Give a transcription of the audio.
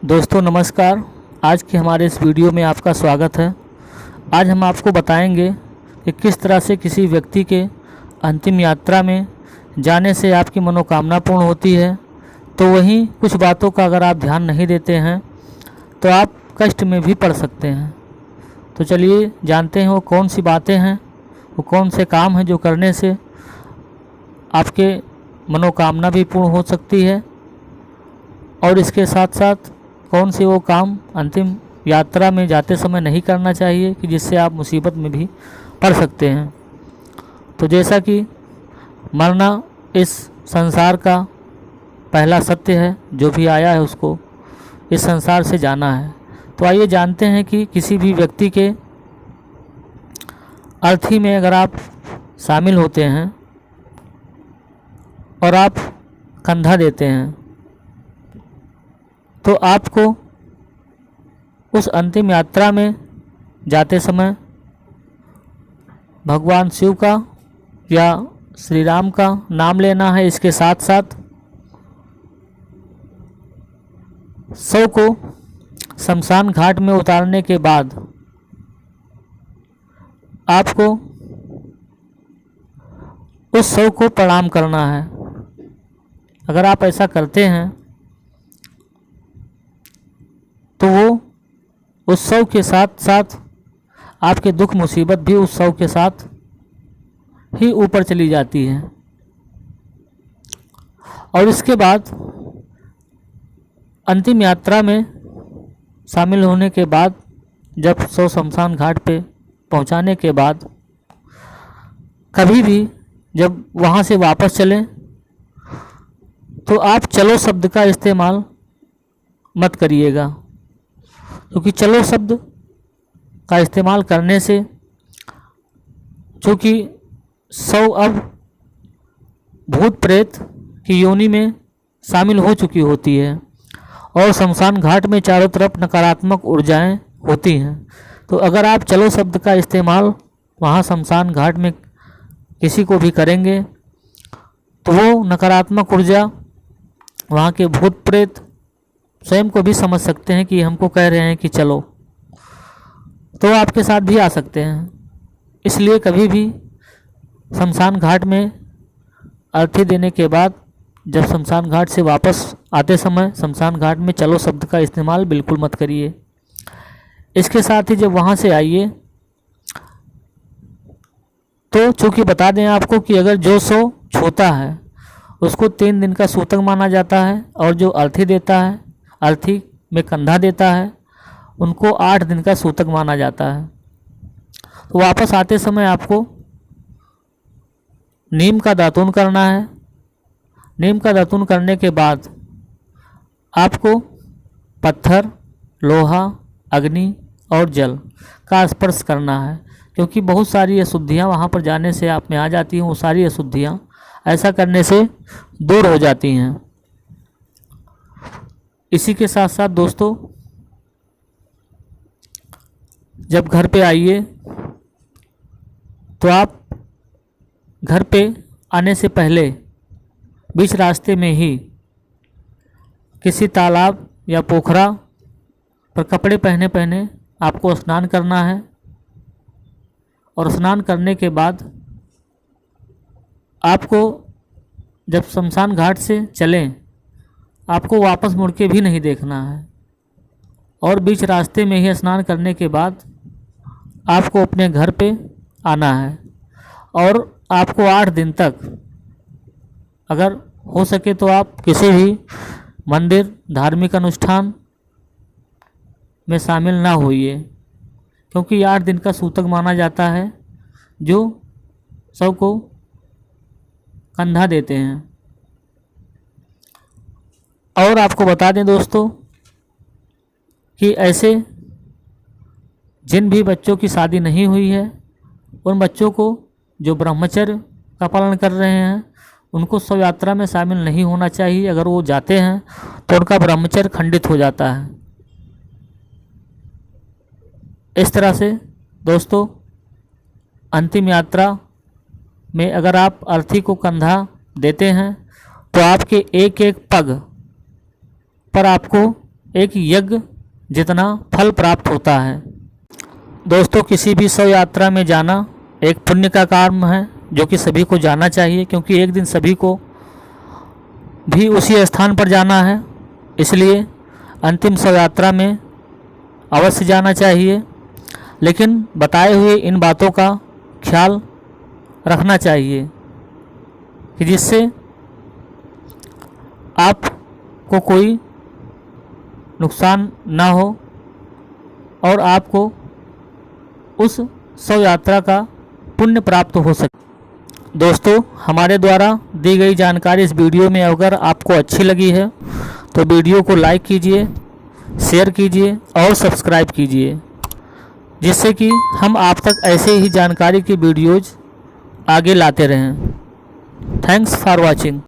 दोस्तों नमस्कार। आज के हमारे इस वीडियो में आपका स्वागत है। आज हम आपको बताएंगे कि किस तरह से किसी व्यक्ति के अंतिम यात्रा में जाने से आपकी मनोकामना पूर्ण होती है। तो वहीं कुछ बातों का अगर आप ध्यान नहीं देते हैं तो आप कष्ट में भी पड़ सकते हैं। तो चलिए जानते हैं वो कौन सी बातें हैं, वो कौन से काम हैं जो करने से आपके मनोकामना भी पूर्ण हो सकती है, और इसके साथ साथ कौन से वो काम अंतिम यात्रा में जाते समय नहीं करना चाहिए कि जिससे आप मुसीबत में भी पड़ सकते हैं। तो जैसा कि मरना इस संसार का पहला सत्य है, जो भी आया है उसको इस संसार से जाना है। तो आइए जानते हैं कि किसी भी व्यक्ति के अर्थी में अगर आप शामिल होते हैं और आप कंधा देते हैं तो आपको उस अंतिम यात्रा में जाते समय भगवान शिव का या श्री राम का नाम लेना है। इसके साथ साथ शव को शमशान घाट में उतारने के बाद आपको उस शव को प्रणाम करना है। अगर आप ऐसा करते हैं तो वो उस शव के साथ साथ आपके दुख मुसीबत भी उस शव के साथ ही ऊपर चली जाती है। और इसके बाद अंतिम यात्रा में शामिल होने के बाद जब शव शमशान घाट पे पहुंचाने के बाद कभी भी जब वहाँ से वापस चलें तो आप चलो शब्द का इस्तेमाल मत करिएगा, क्योंकि चलो शब्द का इस्तेमाल करने से चूँकि शव अब भूत प्रेत की योनि में शामिल हो चुकी होती है और शमशान घाट में चारों तरफ नकारात्मक ऊर्जाएं होती हैं। तो अगर आप चलो शब्द का इस्तेमाल वहाँ शमशान घाट में किसी को भी करेंगे तो वो नकारात्मक ऊर्जा वहाँ के भूत प्रेत स्वयं को भी समझ सकते हैं कि हमको कह रहे हैं कि चलो, तो आपके साथ भी आ सकते हैं। इसलिए कभी भी शमशान घाट में अर्थी देने के बाद जब शमशान घाट से वापस आते समय शमशान घाट में चलो शब्द का इस्तेमाल बिल्कुल मत करिए। इसके साथ ही जब वहाँ से आइए तो चूँकि बता दें आपको कि अगर जो शव छूता है उसको 3 दिन का सूतक माना जाता है, और जो अर्थी देता है, अर्थी में कंधा देता है, उनको 8 दिन का सूतक माना जाता है। तो वापस आते समय आपको नीम का दातून करना है। नीम का दातून करने के बाद आपको पत्थर, लोहा, अग्नि और जल का स्पर्श करना है, क्योंकि बहुत सारी अशुद्धियाँ वहाँ पर जाने से आप में आ जाती हैं। वो सारी अशुद्धियाँ ऐसा करने से दूर हो जाती हैं। इसी के साथ साथ दोस्तों, जब घर पे आइए तो आप घर पे आने से पहले बीच रास्ते में ही किसी तालाब या पोखरा पर कपड़े पहने पहने आपको स्नान करना है। और स्नान करने के बाद आपको जब शमशान घाट से चलें आपको वापस मुड़ के भी नहीं देखना है, और बीच रास्ते में ही स्नान करने के बाद आपको अपने घर पे आना है। और आपको 8 दिन तक अगर हो सके तो आप किसी भी मंदिर, धार्मिक अनुष्ठान में शामिल ना होइए, क्योंकि 8 दिन का सूतक माना जाता है जो सबको कंधा देते हैं। और आपको बता दें दोस्तों कि ऐसे जिन भी बच्चों की शादी नहीं हुई है उन बच्चों को जो ब्रह्मचर्य का पालन कर रहे हैं उनको शव यात्रा में शामिल नहीं होना चाहिए। अगर वो जाते हैं तो उनका ब्रह्मचर्य खंडित हो जाता है। इस तरह से दोस्तों अंतिम यात्रा में अगर आप अर्थी को कंधा देते हैं तो आपके एक एक पग पर आपको एक यज्ञ जितना फल प्राप्त होता है। दोस्तों, किसी भी शव यात्रा में जाना एक पुण्य का काम है जो कि सभी को जाना चाहिए, क्योंकि एक दिन सभी को भी उसी स्थान पर जाना है। इसलिए अंतिम शव यात्रा में अवश्य जाना चाहिए, लेकिन बताए हुए इन बातों का ख्याल रखना चाहिए कि जिससे आपको कोई नुकसान ना हो और आपको उस शव यात्रा का पुण्य प्राप्त हो सके। दोस्तों, हमारे द्वारा दी गई जानकारी इस वीडियो में अगर आपको अच्छी लगी है तो वीडियो को लाइक कीजिए, शेयर कीजिए और सब्सक्राइब कीजिए, जिससे कि हम आप तक ऐसे ही जानकारी की वीडियोज़ आगे लाते रहें। Thanks for watching.